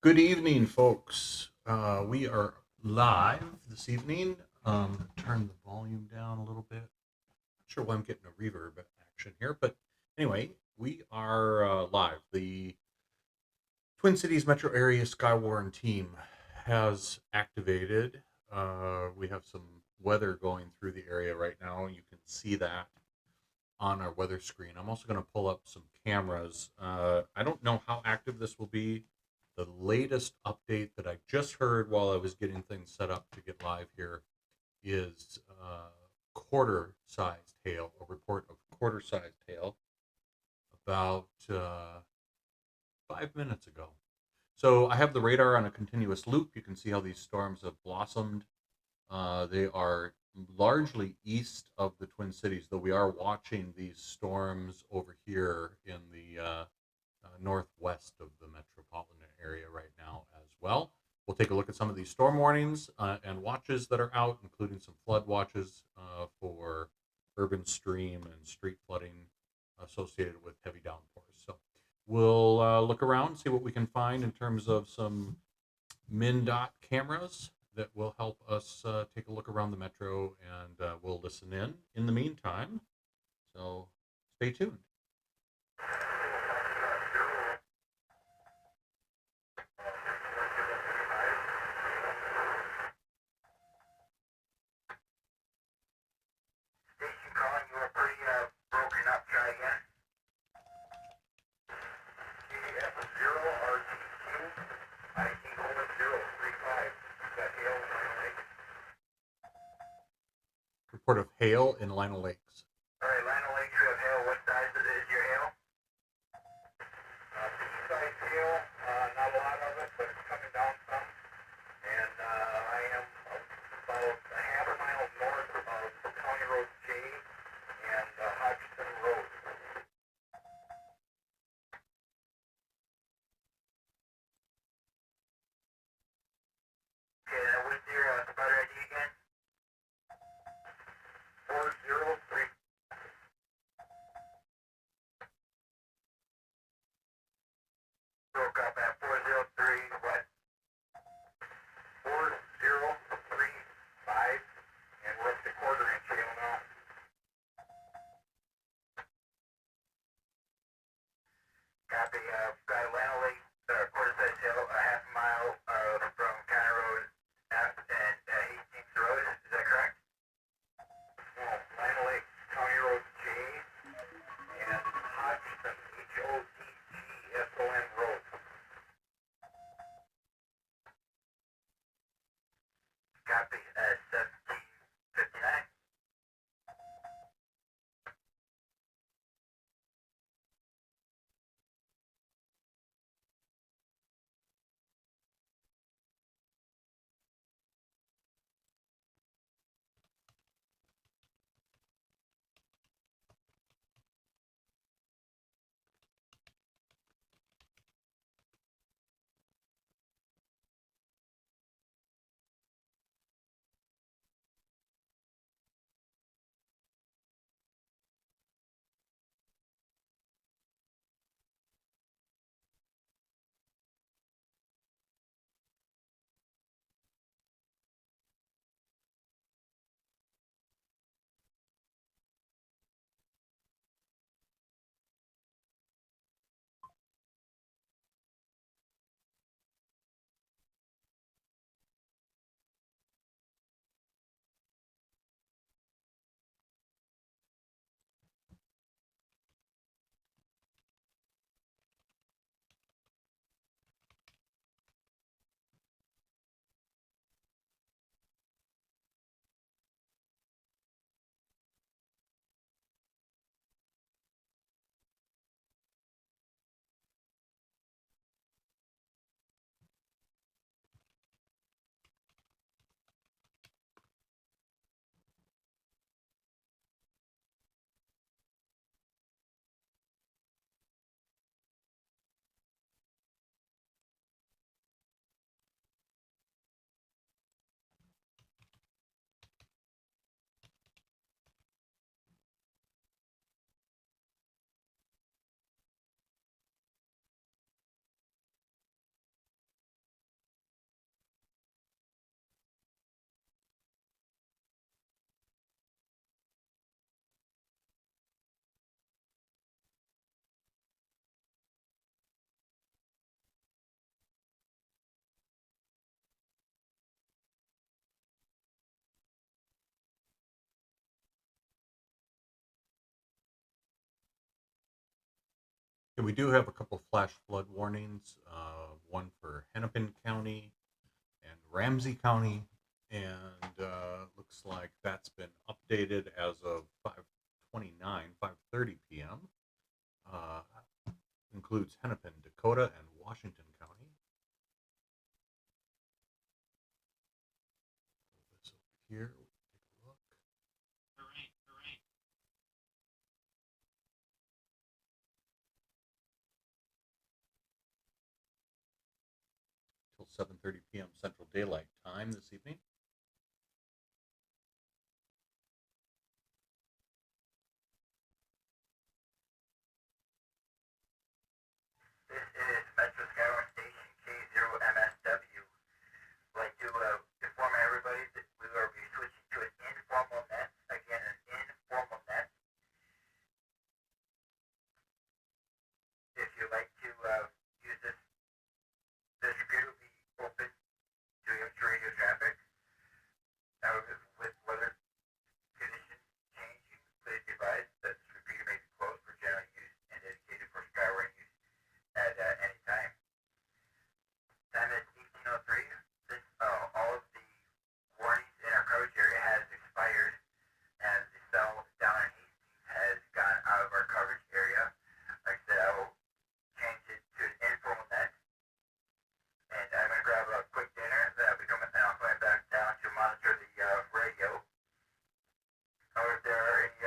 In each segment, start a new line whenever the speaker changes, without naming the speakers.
Good evening, folks. We are live this evening. Turn the volume down a little bit. Not sure why I'm getting a reverb action here, but anyway, we are live. The Twin Cities metro area Skywarn team has activated. We have some weather going through the area right now. You can see that on our weather screen. I'm also going to pull up some cameras. I don't know how active this will be. The latest update that I just heard while I was getting things set up to get live here is quarter-sized hail, a report of quarter-sized hail about 5 minutes ago. So I have the radar on a continuous loop. You can see how these storms have blossomed. They are largely east of the Twin Cities, though we are watching these storms over here in the northwest of the metropolitan area right now as well. We'll take a look at some of these storm warnings and watches that are out, including some flood watches for urban stream and street flooding associated with heavy downpours. So we'll look around, see what we can find in terms of some MnDOT cameras that will help us take a look around the metro, and we'll listen in the meantime. So stay tuned.
Station calling, you were pretty broken up. Try again. KF0 RTQ, ID colon 035. Got hail in my lake.
Report of hail in Lino Lakes.
Alright, Lino Lakes, you have hail. What size is your hail? Pea-size hail, not a lot of it, but it's coming down some. And I am about a half a mile north of County Road J and Hodgson Road. Okay, now what's your spotter ID again? 403. Broke up at 403, what? 4035, and we're up to quarter inch hail now. Copy, got Atlanta Lake, quarter-size hail, a half a mile from County Road F and Hastings Road, is that correct? No, Atlanta Lake, County Road J, and Hodgson, Hodgson Road. Copy, 1759.
And we do have a couple flash flood warnings, one for Hennepin County and Ramsey County, and looks like that's been updated as of 5:29, 5:30 p.m. Uh, includes Hennepin, Dakota, and Washington County. This over here, we'll take a look. Till 7:30 p.m. Central Daylight Time this evening.
This is Metro Skywarn Station K0MSW. I'd like to inform everybody that we will be switching to an informal net. Again, an informal net. If you'd like to use this grid will be open to radio traffic. With weather conditions changing, please be advised that this repeater may be closed for general use and dedicated for Skyward use at any time. Time is 18:03. All of the warnings in our coverage area has expired, and the cell down in Hastings has gone out of our coverage area. Like I said, I will change it to an informal net, and I'm going to grab a quick dinner. Then I'll be coming back down to monitor the radio. However, if there are any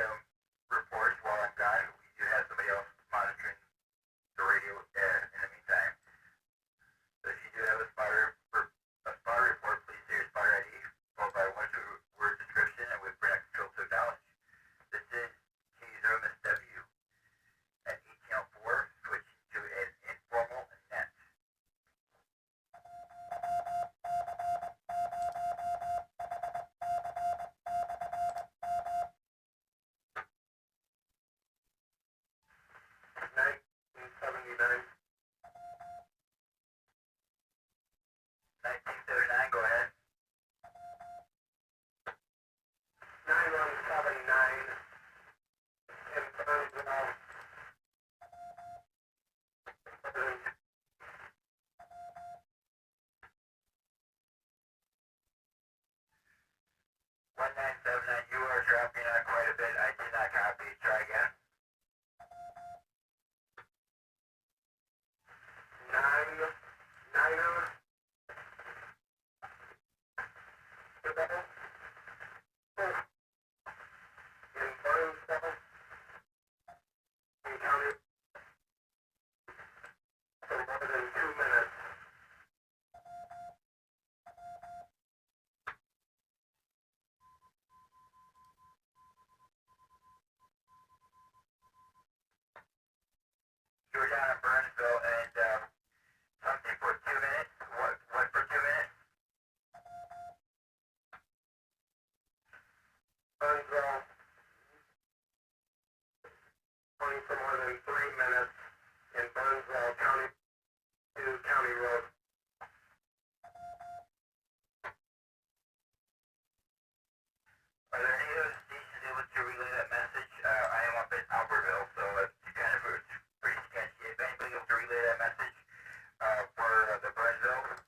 reports while I'm gone, we do have somebody else monitoring the radio in the meantime. So if you do have a spotter report, please say your spotter ID, followed by one word description, and with product control to acknowledge. This is K0MSW at 18:04, switching to an informal net. Night 79. 1979, go ahead. 9179 in Burnsville. 1979, you are dropping on quite a bit. I did not copy. Try again. 9-9. In Burnsville, in County, for more than 2 minutes. You were down in Burnsville and something for 2 minutes. What for 2 minutes? Burnsville, going for more than 3 minutes in Burnsville County to County Road. Are there any other stations able to relay that message? I am up in Albertville, so it's pretty sketchy. If anybody able to relay that message for the Burnsville.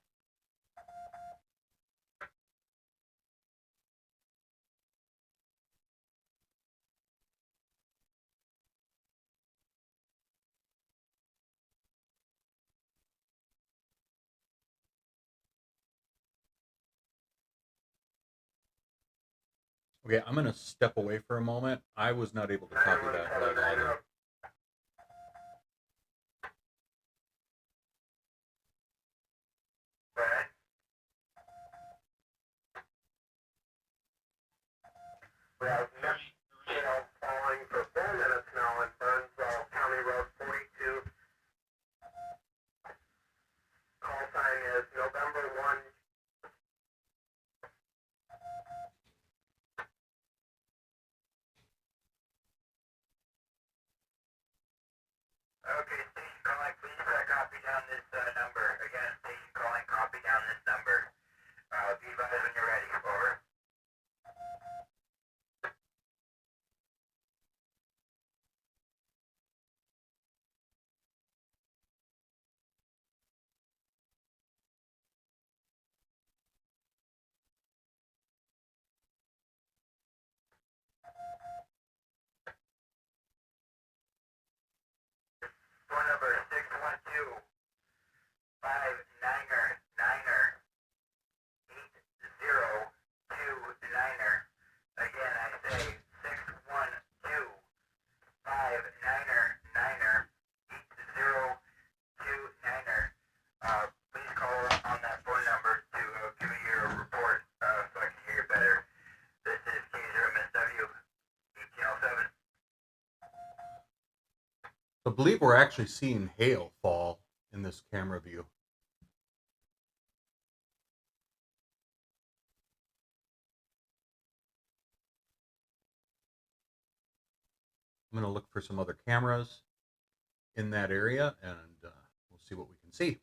Okay, I'm going to step away for a moment. I was not able to copy that lead either.
Right. We have next falling for 4 minutes now in Burnsville County Road 42. Call sign is November 1. Okay, station calling, please copy down this number. Again, station calling, copy down this number. Be advised when you're ready. Over. five niner niner 8029er. Again, I say 612-599er 8029er. Please call on that phone number to give me your report so I can hear you better. This is K0MSW 1807.
I believe we're actually seeing hail fall in this camera view. I'm going to look for some other cameras in that area, and we'll see what we can see.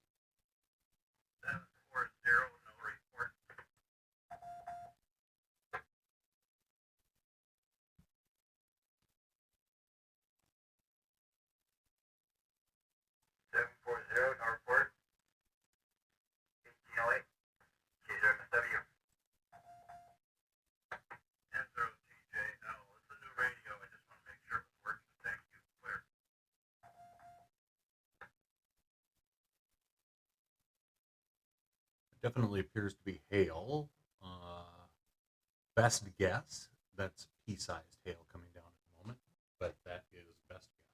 740, no report. 740, no report. 1808, K0MSW. N0TJL, it's a new radio, I just want to make sure it's working. Thank you, clear.
It definitely appears to be hail. Best guess, that's pea-sized hail coming down at the moment, but that is best guess.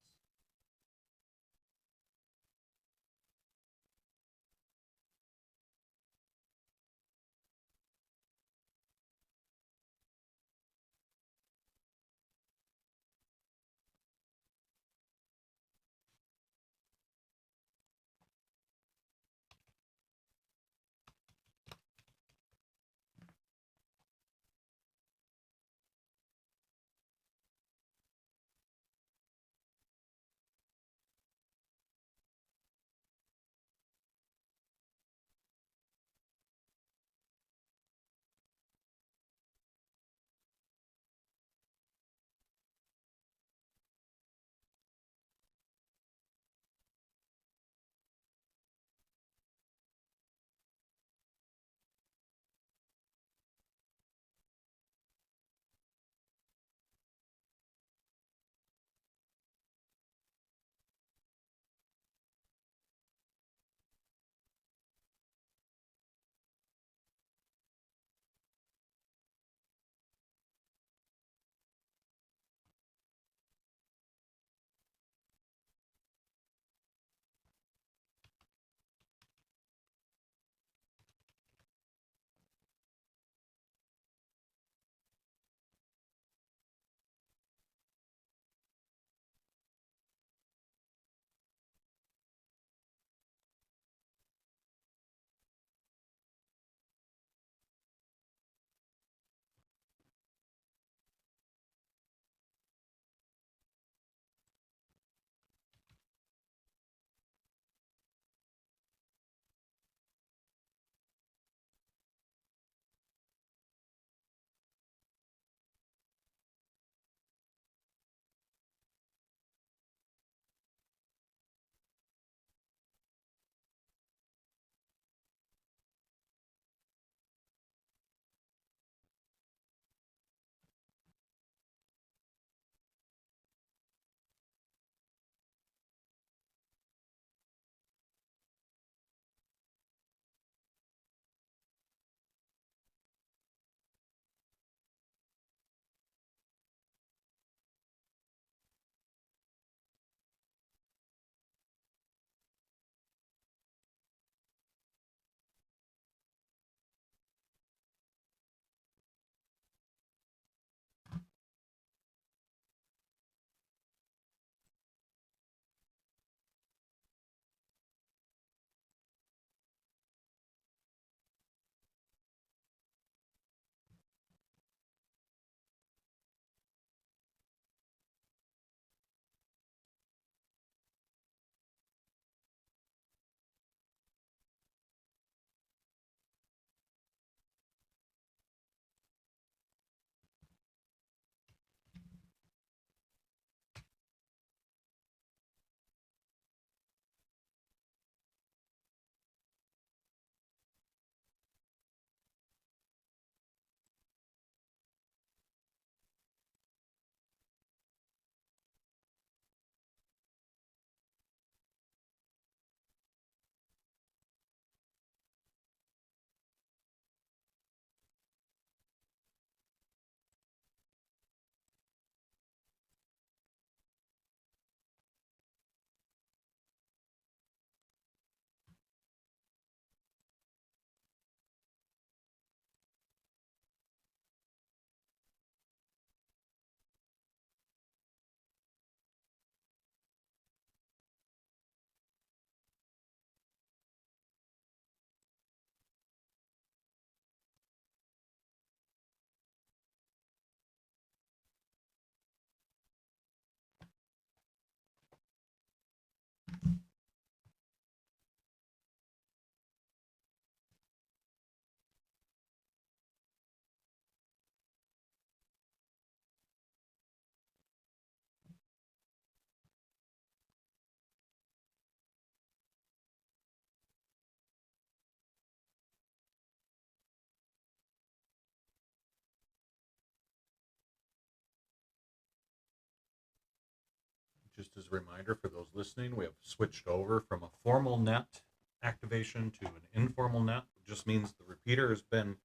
just as a reminder for those listening, we have switched over from a formal net activation to an informal net. It just means the repeater has been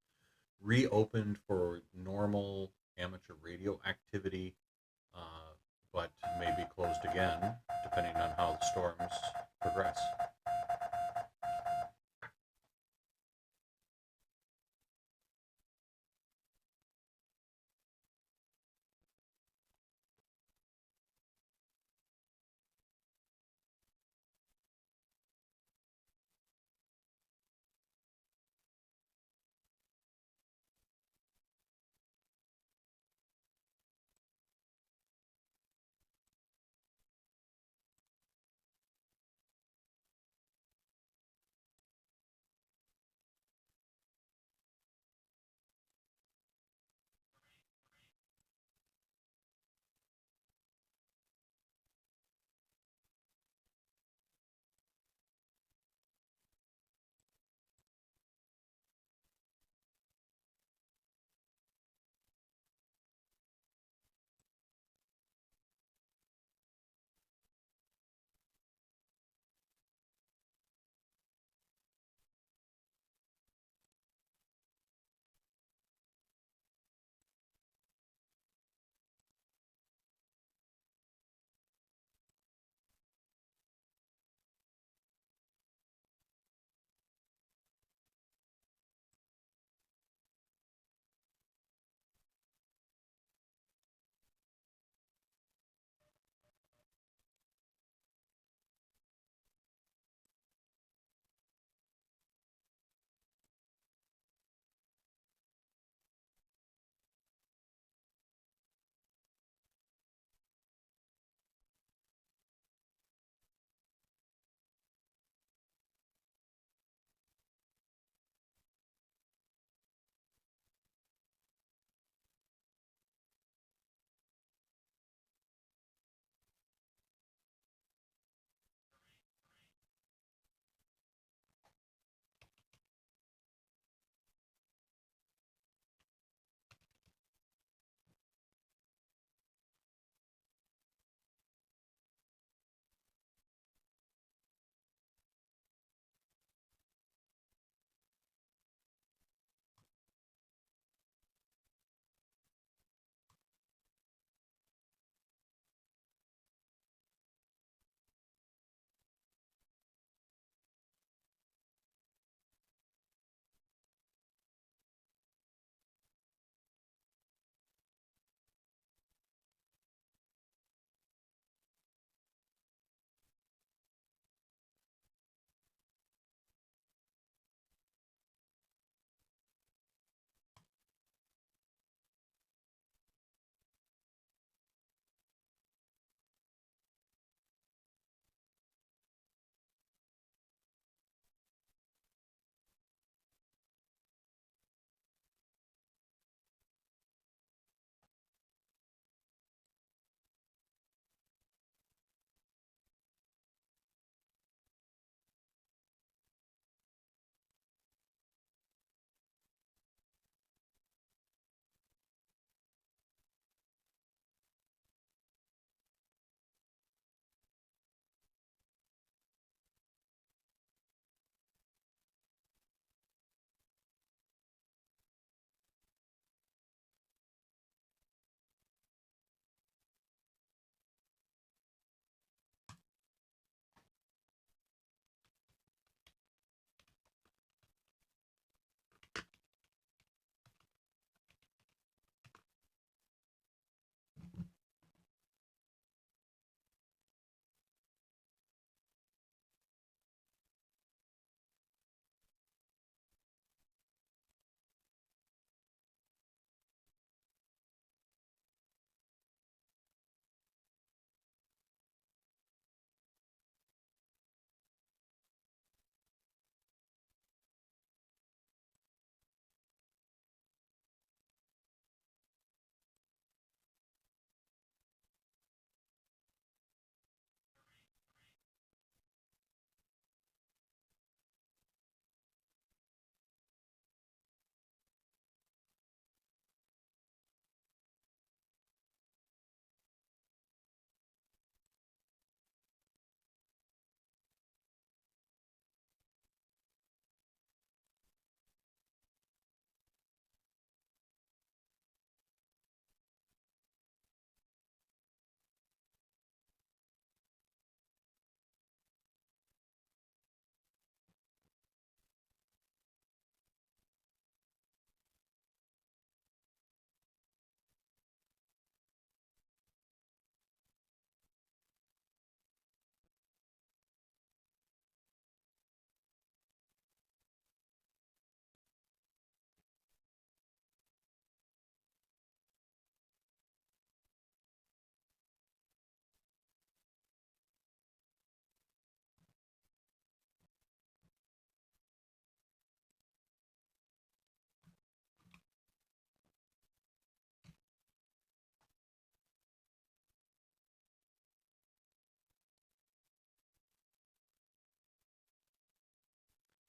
reopened for normal amateur radio activity, but may be closed again depending on how the storms progress.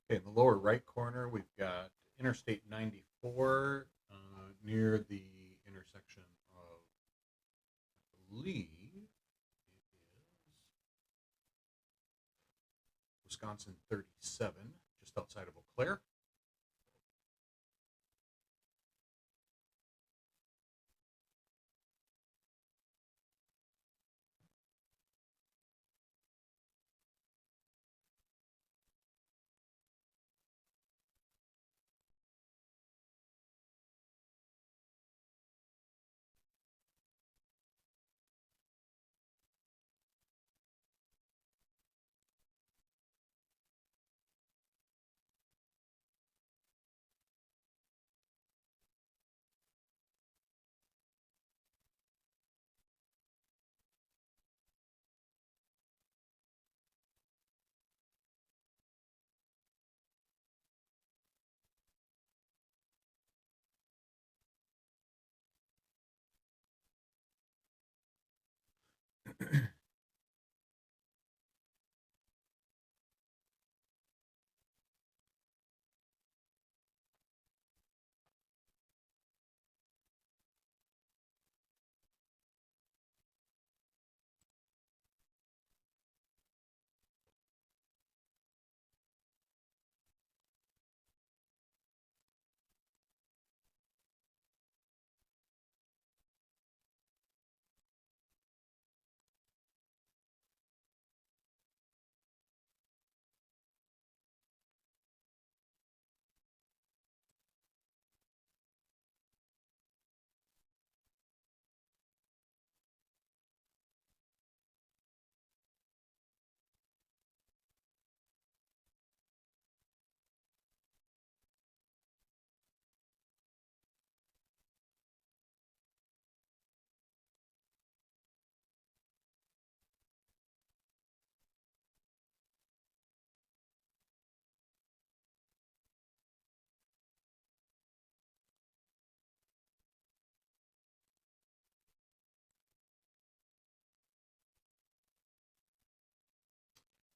Okay, in the lower right corner, we've got Interstate 94 near the intersection of, I believe, it is Wisconsin 37, just outside of Eau Claire.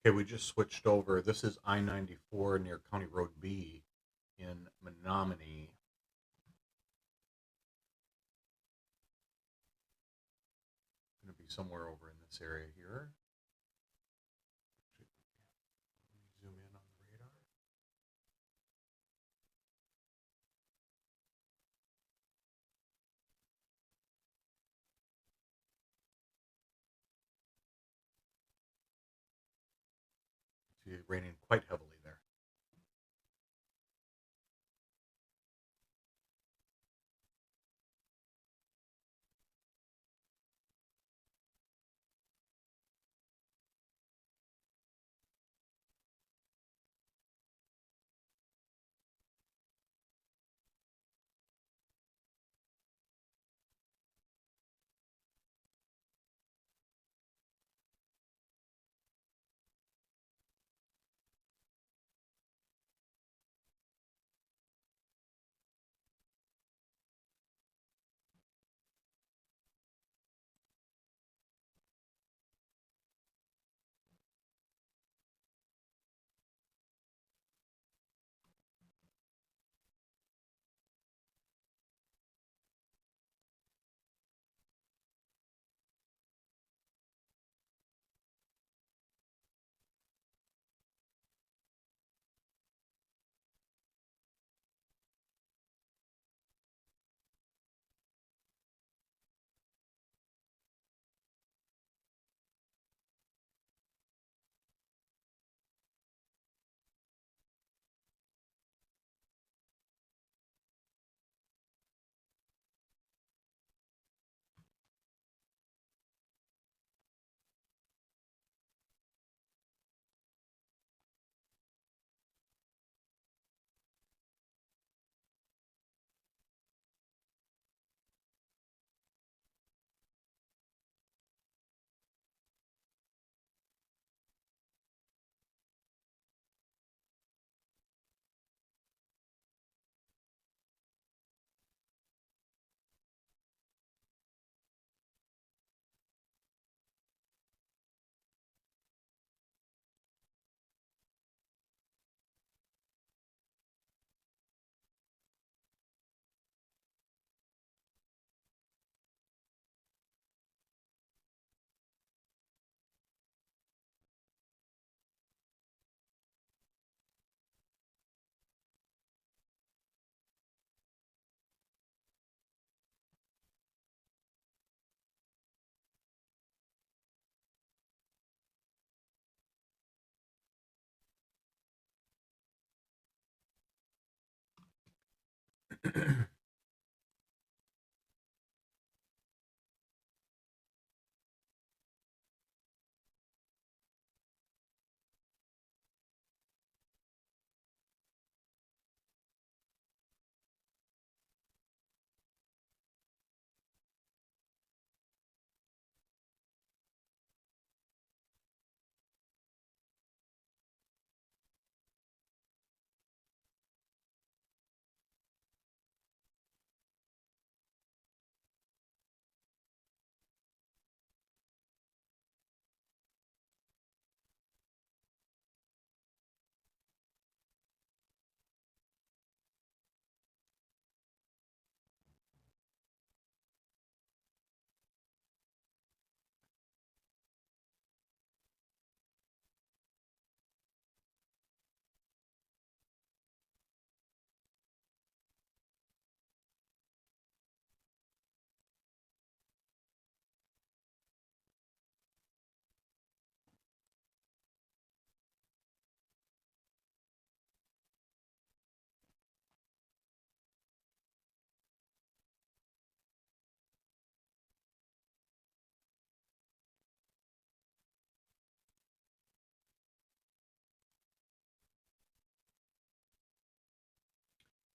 Okay, we just switched over. This is I 94 near County Road B in Menominee. Going to be somewhere over in this area here. Let me zoom in on the radar. It's raining quite heavily there.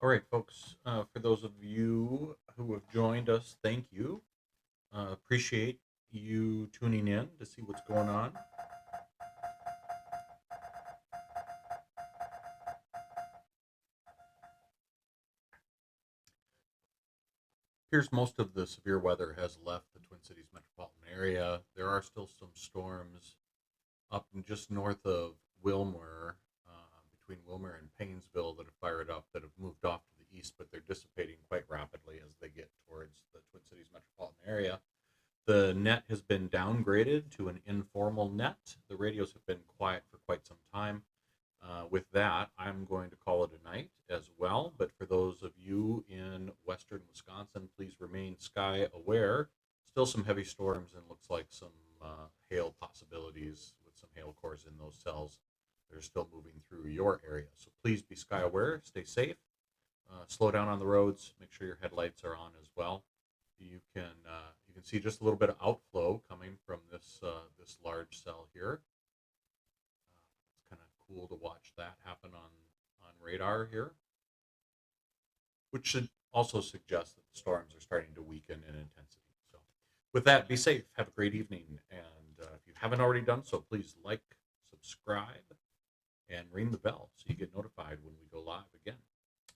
All right, folks. For those of you who have joined us, thank you. Appreciate you tuning in to see what's going on. Appears most of the severe weather has left the Twin Cities metropolitan area. There are still some storms up just north of Wilmer, between Wilmer and Paynesville, that have fired up, that have moved off to the east, but they're dissipating quite rapidly as they get towards the Twin Cities metropolitan area. The net has been downgraded to an informal net. The radios have been quiet for quite some time. With that, I'm going to call it a night as well. But for those of you in western Wisconsin, please remain sky aware. Still some heavy storms and looks like some hail possibilities with some hail cores in those cells. They're still moving through your area. So please be sky aware, stay safe, slow down on the roads, make sure your headlights are on as well. You can see just a little bit of outflow coming from this large cell here. It's kind of cool to watch that happen on radar here, which should also suggest that the storms are starting to weaken in intensity. So, with that, be safe. Have a great evening, and if you haven't already done so, please like, subscribe, and ring the bell so you get notified when we go live again.